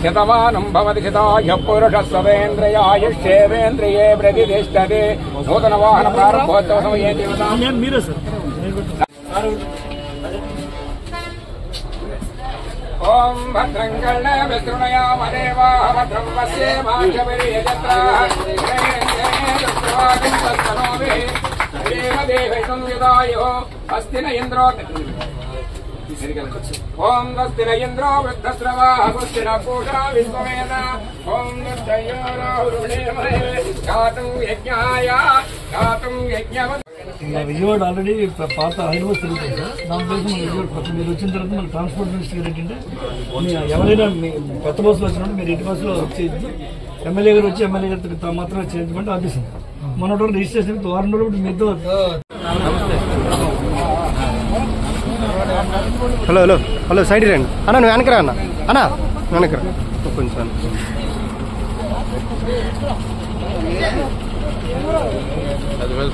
శతమానం భవతి శతాయ పురుష సవేంద్రియాయుష్యేంద్రియే ప్రతిష్టతే నూతన వాహన ప్రారంభోత్సవ సమయే ఓం భద్రం కర్ణ విశృణయామ దేవాః భద్రం పశ్యేమాక్షమిర్యజత్రాదేవదేవైషంయుధాయో అస్తి న ఇంద్రో ఓం స్వస్తి న ఇంద్రో వృద్ధశ్రవాః స్వస్తి న పూషా విశ్వవేద ఓం గాతుం యజ్ఞాయ గాతుం యజ్ఞవ విజయవాడ ఆల్రెడీ పాత హైదరాబాద్ తిరుగుతుంది సార్. దానికోసం మన విజయవాడ కొత్త మీరు వచ్చిన తర్వాత మన ట్రాన్స్పోర్ట్ మినిస్టర్ ఏంటంటే ఎవరైనా కొత్త బస్సులో వచ్చినప్పుడు మీరు ఇంటి బస్సులో వచ్చేది ఎమ్మెల్యే గారు వచ్చి ఎమ్మెల్యే గారు మాత్రమే చేయించమంటే ఆఫీసింది మొన్నటి వరకు రిజిస్ట్రేషన్ వారం రోజులు మీతో. హలో హలో హలో సైడ్ రండి అన్న, నువ్వు వెనకరా అన్న, అన్న వెనకరా కొంచెం.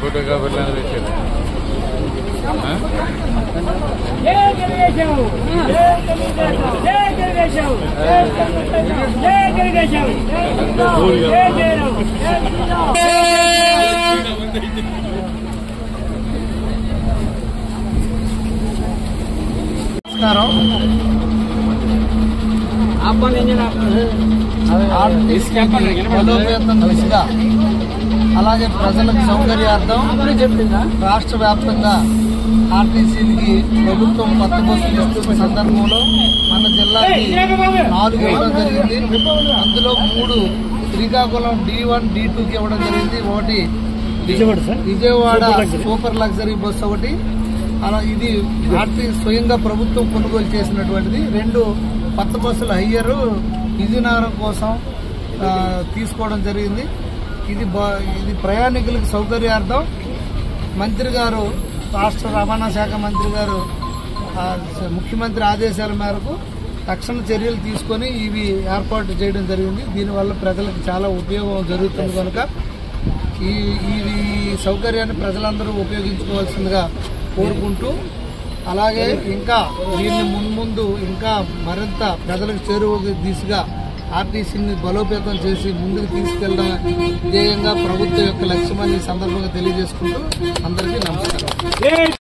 ఫోటో కాబట్టి నమస్కారం. బలోపేతం దిశగా అలాగే ప్రజలకు సౌకర్యార్థం రాష్ట్ర వ్యాప్తంగా ఆర్టీసీలకి ప్రభుత్వం కొత్త బస్సులు ఇస్తున్న సందర్భంలో మన జిల్లాకి 4 ఇవ్వడం జరిగింది. అందులో 3 శ్రీకాకుళం D1 D2కి ఇవ్వడం జరిగింది. ఒకటి విజయవాడ సూపర్ లగ్జరీ బస్సు ఒకటి. అలా ఇది ఆర్టీసీ స్వయంగా ప్రభుత్వం కొనుగోలు చేసినటువంటిది. 2 కొత్త బస్సులు హయ్యర్ విజయనగరం కోసం తీసుకోవడం జరిగింది. ఇది ప్రయాణికులకు సౌకర్యార్థం మంత్రి గారు, రాష్ట్ర రవాణా శాఖ మంత్రి గారు ముఖ్యమంత్రి ఆదేశాల మేరకు తక్షణ చర్యలు తీసుకొని ఇవి ఏర్పాటు చేయడం జరిగింది. దీనివల్ల ప్రజలకు చాలా ఉపయోగం జరుగుతుంది కనుక ఈ సౌకర్యాన్ని ప్రజలందరూ ఉపయోగించుకోవాల్సిందిగా కోరుకుంటూ, అలాగే ఇంకా దీన్ని మున్ముందు ఇంకా మరింత ప్రజలకు చేరువ దిశగా ఆర్టీసీని బలోపేతం చేసి ముందుకు తీసుకెళ్లడం ధ్యేయంగా ప్రభుత్వం యొక్క లక్ష్యమని ఈ సందర్భంగా తెలియజేసుకుంటూ అందరికీ నమస్కారం.